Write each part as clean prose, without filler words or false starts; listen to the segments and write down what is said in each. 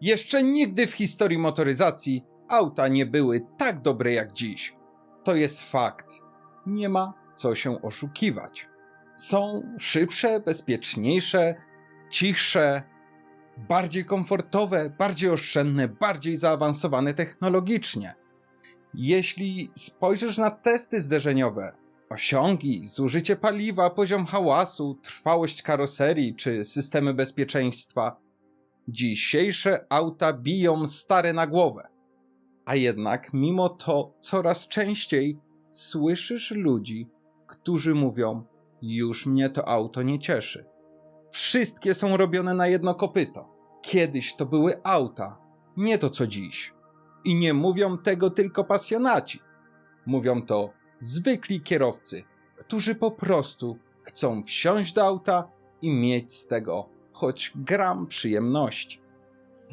Jeszcze nigdy w historii motoryzacji auta nie były tak dobre jak dziś. To jest fakt. Nie ma co się oszukiwać. Są szybsze, bezpieczniejsze, cichsze, bardziej komfortowe, bardziej oszczędne, bardziej zaawansowane technologicznie. Jeśli spojrzysz na testy zderzeniowe, osiągi, zużycie paliwa, poziom hałasu, trwałość karoserii czy systemy bezpieczeństwa, dzisiejsze auta biją stare na głowę. A jednak mimo to coraz częściej słyszysz ludzi, którzy mówią: już mnie to auto nie cieszy. Wszystkie są robione na jedno kopyto. Kiedyś to były auta, nie to co dziś. I nie mówią tego tylko pasjonaci. Mówią to zwykli kierowcy, którzy po prostu chcą wsiąść do auta i mieć z tego choć gram przyjemności.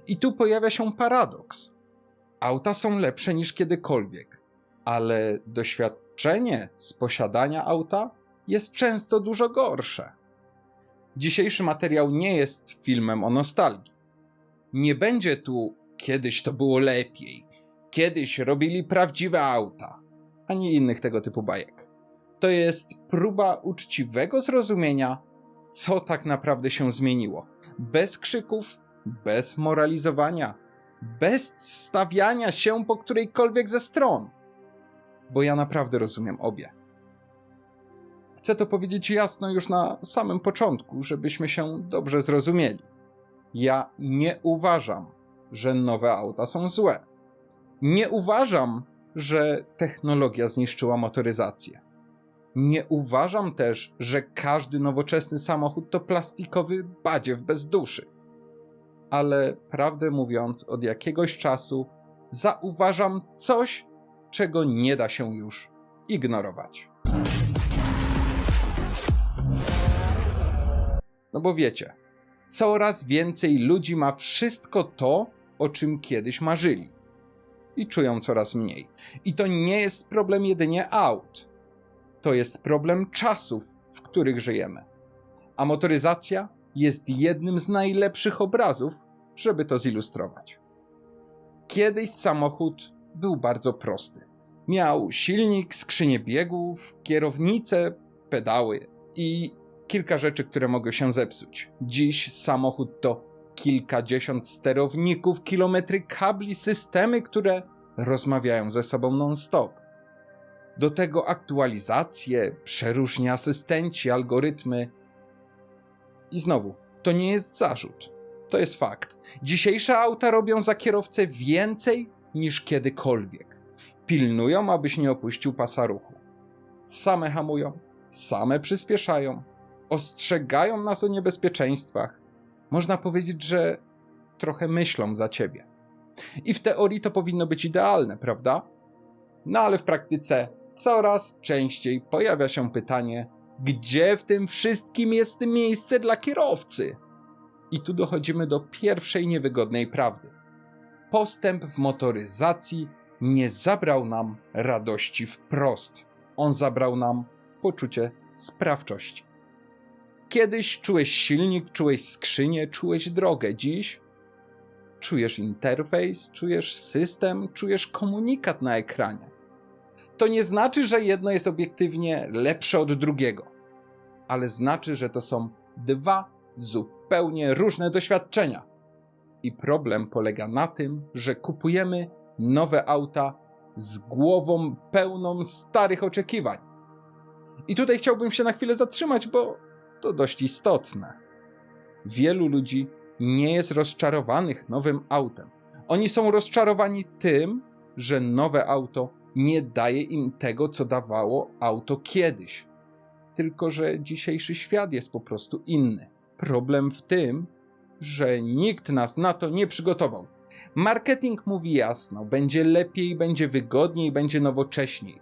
I tu pojawia się paradoks. Auta są lepsze niż kiedykolwiek, ale doświadczenie z posiadania auta jest często dużo gorsze. Dzisiejszy materiał nie jest filmem o nostalgii. Nie będzie tu kiedyś to było lepiej, kiedyś robili prawdziwe auta, ani innych tego typu bajek. To jest próba uczciwego zrozumienia, co tak naprawdę się zmieniło. Bez krzyków, bez moralizowania, bez stawiania się po którejkolwiek ze stron. Bo ja naprawdę rozumiem obie. Chcę to powiedzieć jasno już na samym początku, żebyśmy się dobrze zrozumieli. Ja nie uważam, że nowe auta są złe. Nie uważam, że technologia zniszczyła motoryzację. Nie uważam też, że każdy nowoczesny samochód to plastikowy badziew bez duszy. Ale prawdę mówiąc, od jakiegoś czasu zauważam coś, czego nie da się już ignorować. No bo wiecie, coraz więcej ludzi ma wszystko to, o czym kiedyś marzyli. I czują coraz mniej. I to nie jest problem jedynie aut. To jest problem czasów, w których żyjemy. A motoryzacja jest jednym z najlepszych obrazów, żeby to zilustrować. Kiedyś samochód był bardzo prosty. Miał silnik, skrzynię biegów, kierownicę, pedały i kilka rzeczy, które mogły się zepsuć. Dziś samochód to kilkadziesiąt sterowników, kilometry kabli, systemy, które rozmawiają ze sobą non-stop. Do tego aktualizacje, przeróżni asystenci, algorytmy. I znowu, to nie jest zarzut. To jest fakt. Dzisiejsze auta robią za kierowcę więcej niż kiedykolwiek. Pilnują, abyś nie opuścił pasa ruchu. Same hamują, same przyspieszają, ostrzegają nas o niebezpieczeństwach. Można powiedzieć, że trochę myślą za ciebie. I w teorii to powinno być idealne, prawda? No ale w praktyce coraz częściej pojawia się pytanie, gdzie w tym wszystkim jest miejsce dla kierowcy? I tu dochodzimy do pierwszej niewygodnej prawdy. Postęp w motoryzacji nie zabrał nam radości wprost. On zabrał nam poczucie sprawczości. Kiedyś czułeś silnik, czułeś skrzynię, czułeś drogę. Dziś czujesz interfejs, czujesz system, czujesz komunikat na ekranie. To nie znaczy, że jedno jest obiektywnie lepsze od drugiego, ale znaczy, że to są dwa zupełnie różne doświadczenia. I problem polega na tym, że kupujemy nowe auta z głową pełną starych oczekiwań. I tutaj chciałbym się na chwilę zatrzymać, bo to dość istotne. Wielu ludzi nie jest rozczarowanych nowym autem. Oni są rozczarowani tym, że nowe auto nie daje im tego, co dawało auto kiedyś. Tylko że dzisiejszy świat jest po prostu inny. Problem w tym, że nikt nas na to nie przygotował. Marketing mówi jasno, będzie lepiej, będzie wygodniej, będzie nowocześniej.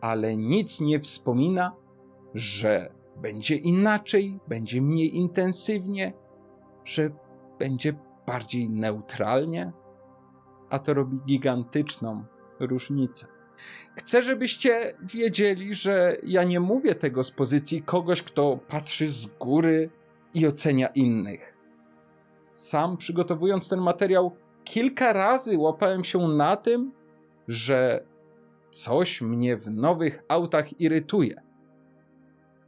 Ale nic nie wspomina, że będzie inaczej, będzie mniej intensywnie, że będzie bardziej neutralnie, a to robi gigantyczną różnicę. Chcę, żebyście wiedzieli, że ja nie mówię tego z pozycji kogoś, kto patrzy z góry i ocenia innych. Sam przygotowując ten materiał, kilka razy łapałem się na tym, że coś mnie w nowych autach irytuje.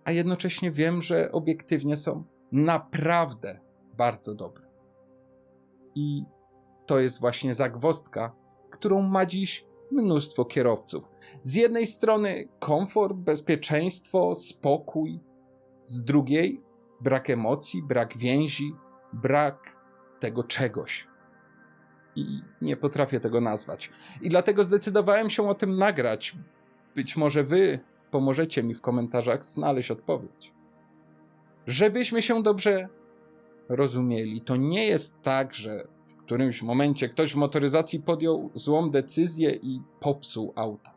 A jednocześnie wiem, że obiektywnie są naprawdę bardzo dobre. I to jest właśnie zagwozdka, którą ma dziś mnóstwo kierowców. Z jednej strony komfort, bezpieczeństwo, spokój, z drugiej brak emocji, brak więzi, brak tego czegoś. I nie potrafię tego nazwać. I dlatego zdecydowałem się o tym nagrać. Być może wy pomożecie mi w komentarzach znaleźć odpowiedź. Żebyśmy się dobrze rozumieli, to nie jest tak, że w którymś momencie ktoś w motoryzacji podjął złą decyzję i popsuł auta.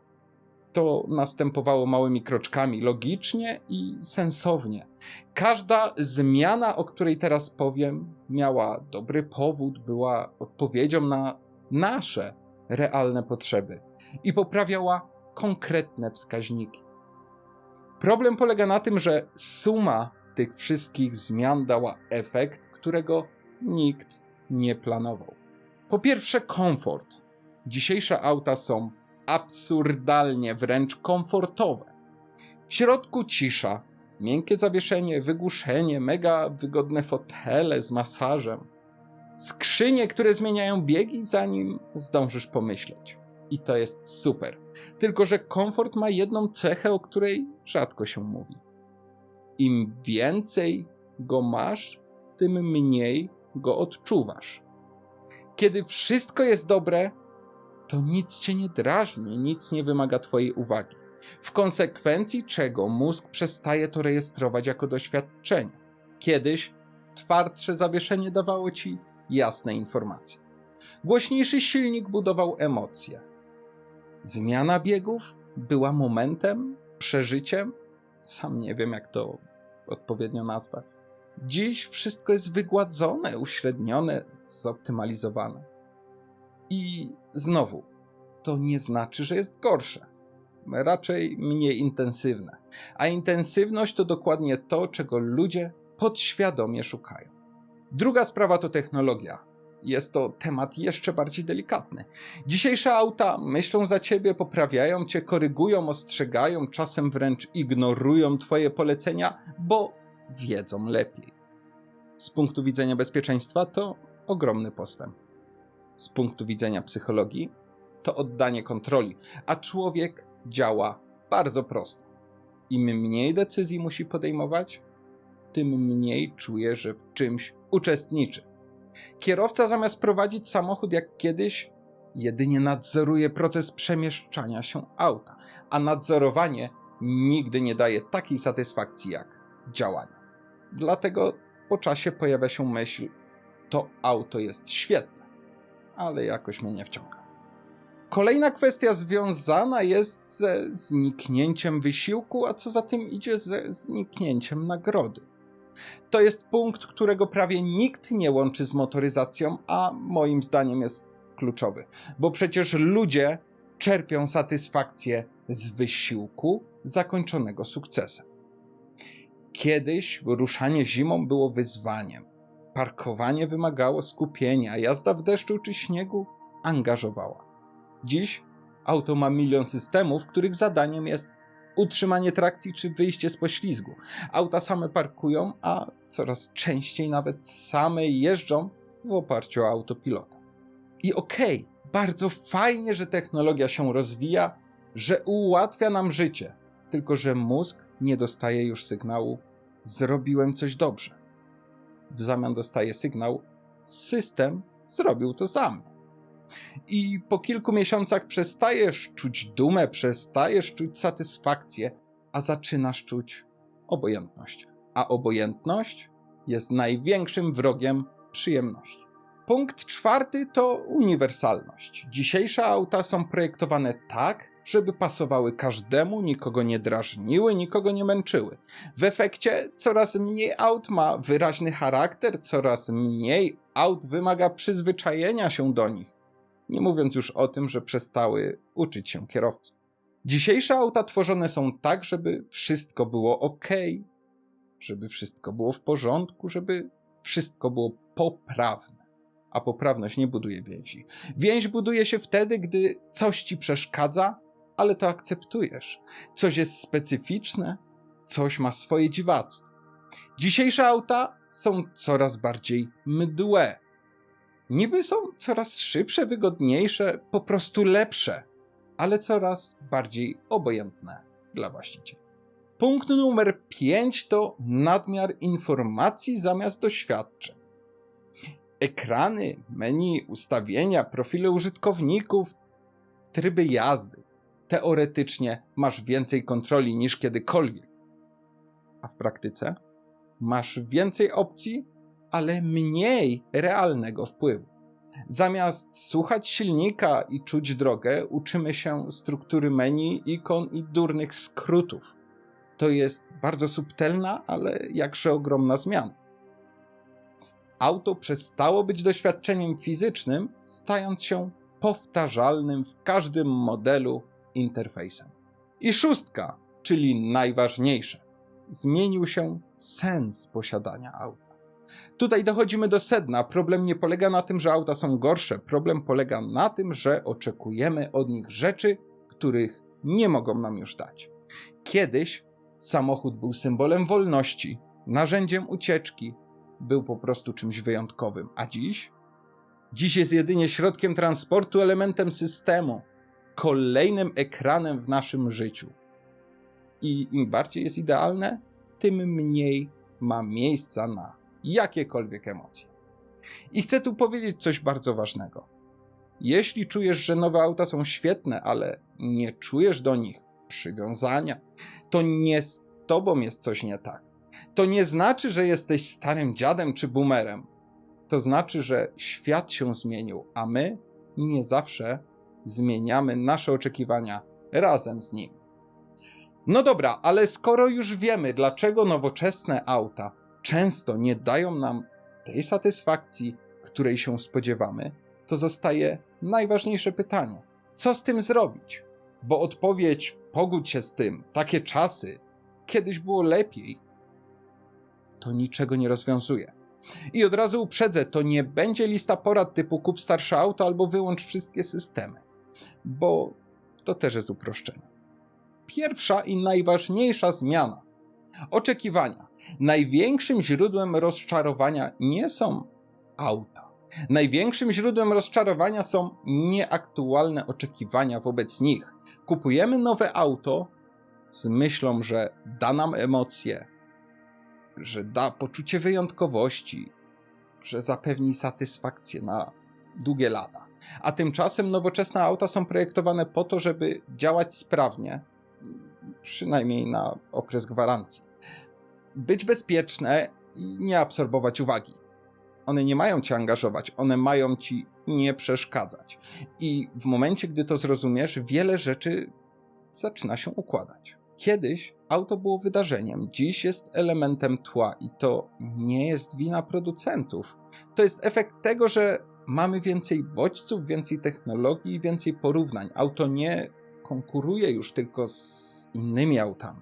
To następowało małymi kroczkami, logicznie i sensownie. Każda zmiana, o której teraz powiem, miała dobry powód, była odpowiedzią na nasze realne potrzeby i poprawiała konkretne wskaźniki. Problem polega na tym, że suma tych wszystkich zmian dała efekt, którego nikt nie planował. Po pierwsze, komfort. Dzisiejsze auta są absurdalnie wręcz komfortowe. W środku cisza, miękkie zawieszenie, wygłuszenie, mega wygodne fotele z masażem, skrzynie, które zmieniają biegi, zanim zdążysz pomyśleć. I to jest super. Tylko że komfort ma jedną cechę, o której rzadko się mówi. Im więcej go masz, tym mniej go odczuwasz. Kiedy wszystko jest dobre, to nic cię nie drażni, nic nie wymaga twojej uwagi. W konsekwencji czego mózg przestaje to rejestrować jako doświadczenie. Kiedyś twardsze zawieszenie dawało ci jasne informacje. Głośniejszy silnik budował emocje. Zmiana biegów była momentem, przeżyciem. Sam nie wiem, jak to odpowiednio nazwać. Dziś wszystko jest wygładzone, uśrednione, zoptymalizowane. I znowu, to nie znaczy, że jest gorsze. Raczej mniej intensywne. A intensywność to dokładnie to, czego ludzie podświadomie szukają. Druga sprawa to technologia. Jest to temat jeszcze bardziej delikatny. Dzisiejsze auta myślą za ciebie, poprawiają cię, korygują, ostrzegają, czasem wręcz ignorują twoje polecenia, bo wiedzą lepiej. Z punktu widzenia bezpieczeństwa to ogromny postęp. Z punktu widzenia psychologii to oddanie kontroli, a człowiek działa bardzo prosto. Im mniej decyzji musi podejmować, tym mniej czuje, że w czymś uczestniczy. Kierowca zamiast prowadzić samochód jak kiedyś, jedynie nadzoruje proces przemieszczania się auta, a nadzorowanie nigdy nie daje takiej satysfakcji jak działanie. Dlatego po czasie pojawia się myśl, to auto jest świetne, ale jakoś mnie nie wciąga. Kolejna kwestia związana jest ze zniknięciem wysiłku, a co za tym idzie ze zniknięciem nagrody. To jest punkt, którego prawie nikt nie łączy z motoryzacją, a moim zdaniem jest kluczowy, bo przecież ludzie czerpią satysfakcję z wysiłku zakończonego sukcesem. Kiedyś ruszanie zimą było wyzwaniem. Parkowanie wymagało skupienia, jazda w deszczu czy śniegu angażowała. Dziś auto ma milion systemów, których zadaniem jest utrzymanie trakcji czy wyjście z poślizgu. Auta same parkują, a coraz częściej nawet same jeżdżą w oparciu o autopilota. I okej, bardzo fajnie, że technologia się rozwija, że ułatwia nam życie, tylko że mózg nie dostaje już sygnału zrobiłem coś dobrze. W zamian dostaje sygnał system zrobił to za mnie. I po kilku miesiącach przestajesz czuć dumę, przestajesz czuć satysfakcję, a zaczynasz czuć obojętność. A obojętność jest największym wrogiem przyjemności. Punkt czwarty to uniwersalność. Dzisiejsze auta są projektowane tak, żeby pasowały każdemu, nikogo nie drażniły, nikogo nie męczyły. W efekcie coraz mniej aut ma wyraźny charakter, coraz mniej aut wymaga przyzwyczajenia się do nich. Nie mówiąc już o tym, że przestały uczyć się kierowcy. Dzisiejsze auta tworzone są tak, żeby wszystko było ok, żeby wszystko było w porządku, żeby wszystko było poprawne. a poprawność nie buduje więzi. Więź buduje się wtedy, gdy coś ci przeszkadza, ale to akceptujesz. Coś jest specyficzne, coś ma swoje dziwactwo. Dzisiejsze auta są coraz bardziej mdłe. Niby są coraz szybsze, wygodniejsze, po prostu lepsze, ale coraz bardziej obojętne dla właściciela. Punkt numer 5 to nadmiar informacji zamiast doświadczeń. Ekrany, menu, ustawienia, profile użytkowników, tryby jazdy. Teoretycznie masz więcej kontroli niż kiedykolwiek. A w praktyce masz więcej opcji, ale mniej realnego wpływu. Zamiast słuchać silnika i czuć drogę, uczymy się struktury menu, ikon i durnych skrótów. To jest bardzo subtelna, ale jakże ogromna zmiana. Auto przestało być doświadczeniem fizycznym, stając się powtarzalnym w każdym modelu interfejsem. I 6, czyli najważniejsze. Zmienił się sens posiadania auta. Tutaj dochodzimy do sedna. Problem nie polega na tym, że auta są gorsze. Problem polega na tym, że oczekujemy od nich rzeczy, których nie mogą nam już dać. Kiedyś samochód był symbolem wolności, narzędziem ucieczki, był po prostu czymś wyjątkowym. A dziś? Dziś jest jedynie środkiem transportu, elementem systemu, kolejnym ekranem w naszym życiu. I im bardziej jest idealne, tym mniej ma miejsca na jakiekolwiek emocje. I chcę tu powiedzieć coś bardzo ważnego. Jeśli czujesz, że nowe auta są świetne, ale nie czujesz do nich przywiązania, to nie z tobą jest coś nie tak. To nie znaczy, że jesteś starym dziadem czy boomerem. To znaczy, że świat się zmienił, a my nie zawsze zmieniamy nasze oczekiwania razem z nim. No dobra, ale skoro już wiemy, dlaczego nowoczesne auta często nie dają nam tej satysfakcji, której się spodziewamy, to zostaje najważniejsze pytanie. Co z tym zrobić? Bo odpowiedź pogódź się z tym, takie czasy, kiedyś było lepiej, to niczego nie rozwiązuje. I od razu uprzedzę, to nie będzie lista porad typu kup starsze auto albo wyłącz wszystkie systemy, bo to też jest uproszczenie. Pierwsza i najważniejsza zmiana. Oczekiwania. Największym źródłem rozczarowania nie są auta. Największym źródłem rozczarowania są nieaktualne oczekiwania wobec nich. Kupujemy nowe auto z myślą, że da nam emocje, że da poczucie wyjątkowości, że zapewni satysfakcję na długie lata. A tymczasem nowoczesne auta są projektowane po to, żeby działać sprawnie, przynajmniej na okres gwarancji. Być bezpieczne i nie absorbować uwagi. One nie mają cię angażować, one mają ci nie przeszkadzać. I w momencie, gdy to zrozumiesz, wiele rzeczy zaczyna się układać. Kiedyś auto było wydarzeniem, dziś jest elementem tła i to nie jest wina producentów. To jest efekt tego, że mamy więcej bodźców, więcej technologii i więcej porównań. Auto nie konkuruje już tylko z innymi autami.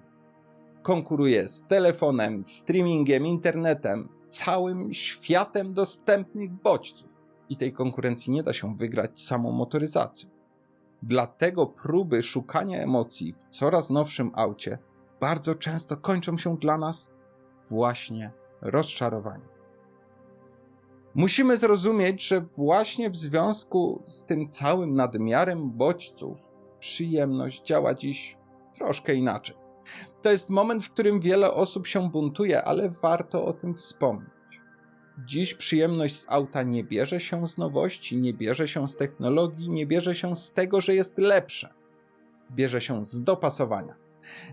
Konkuruje z telefonem, streamingiem, internetem, całym światem dostępnych bodźców. I tej konkurencji nie da się wygrać samą motoryzacją. Dlatego próby szukania emocji w coraz nowszym aucie bardzo często kończą się dla nas właśnie rozczarowaniem. Musimy zrozumieć, że właśnie w związku z tym całym nadmiarem bodźców przyjemność działa dziś troszkę inaczej. To jest moment, w którym wiele osób się buntuje, ale warto o tym wspomnieć. Dziś przyjemność z auta nie bierze się z nowości, nie bierze się z technologii, nie bierze się z tego, że jest lepsze. Bierze się z dopasowania.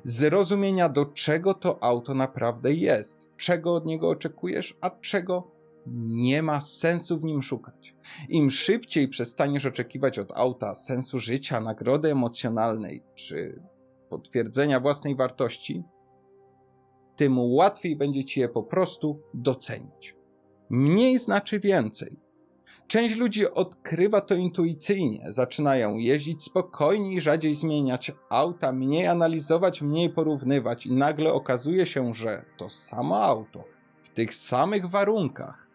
Z rozumienia, do czego to auto naprawdę jest, czego od niego oczekujesz, a czego nie ma sensu w nim szukać. Im szybciej przestaniesz oczekiwać od auta sensu życia, nagrody emocjonalnej czy potwierdzenia własnej wartości, tym łatwiej będzie ci je po prostu docenić. Mniej znaczy więcej. Część ludzi odkrywa to intuicyjnie, zaczynają jeździć spokojniej, rzadziej zmieniać auta, mniej analizować, mniej porównywać i nagle okazuje się, że to samo auto w tych samych warunkach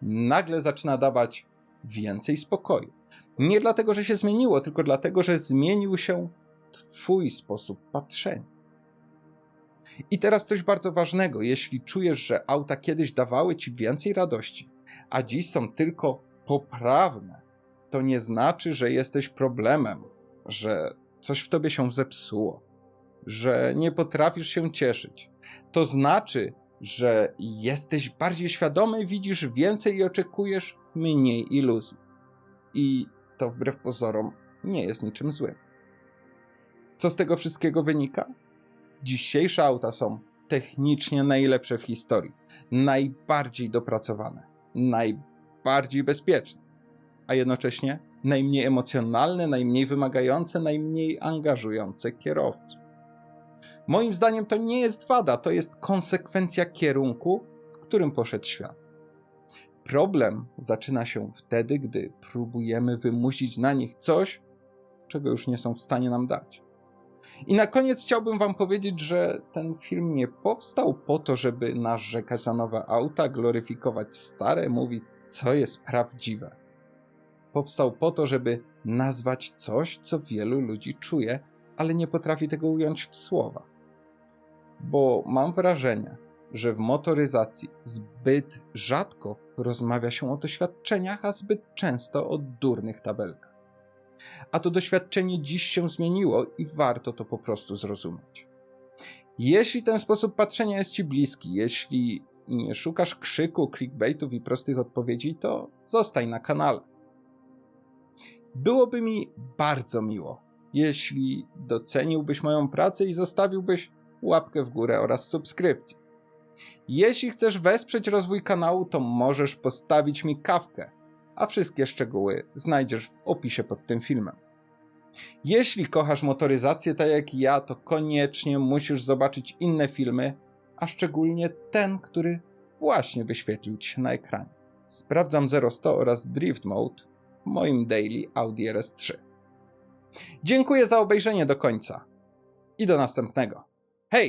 nagle zaczyna dawać więcej spokoju. Nie dlatego, że się zmieniło, tylko dlatego, że zmienił się twój sposób patrzenia. I teraz coś bardzo ważnego. Jeśli czujesz, że auta kiedyś dawały ci więcej radości, a dziś są tylko poprawne, to nie znaczy, że jesteś problemem, że coś w tobie się zepsuło, że nie potrafisz się cieszyć. To znaczy, że jesteś bardziej świadomy, widzisz więcej i oczekujesz mniej iluzji. I to wbrew pozorom nie jest niczym złym. Co z tego wszystkiego wynika? Dzisiejsze auta są technicznie najlepsze w historii, najbardziej dopracowane, najbardziej bezpieczne, a jednocześnie najmniej emocjonalne, najmniej wymagające, najmniej angażujące kierowców. Moim zdaniem to nie jest wada, to jest konsekwencja kierunku, w którym poszedł świat. Problem zaczyna się wtedy, gdy próbujemy wymusić na nich coś, czego już nie są w stanie nam dać. I na koniec chciałbym wam powiedzieć, że ten film nie powstał po to, żeby narzekać na nowe auta, gloryfikować stare, mówić, co jest prawdziwe. Powstał po to, żeby nazwać coś, co wielu ludzi czuje, ale nie potrafi tego ująć w słowa. Bo mam wrażenie, że w motoryzacji zbyt rzadko rozmawia się o doświadczeniach, a zbyt często o durnych tabelkach. A to doświadczenie dziś się zmieniło i warto to po prostu zrozumieć. Jeśli ten sposób patrzenia jest ci bliski, jeśli nie szukasz krzyku, clickbaitów i prostych odpowiedzi, to zostań na kanale. Byłoby mi bardzo miło, jeśli doceniłbyś moją pracę i zostawiłbyś łapkę w górę oraz subskrypcję. Jeśli chcesz wesprzeć rozwój kanału, to możesz postawić mi kawkę, a wszystkie szczegóły znajdziesz w opisie pod tym filmem. Jeśli kochasz motoryzację tak jak ja, to koniecznie musisz zobaczyć inne filmy, a szczególnie ten, który właśnie wyświetlił ci się na ekranie. Sprawdzam 0100 oraz Drift Mode w moim daily Audi RS3. Dziękuję za obejrzenie do końca i do następnego. Hej!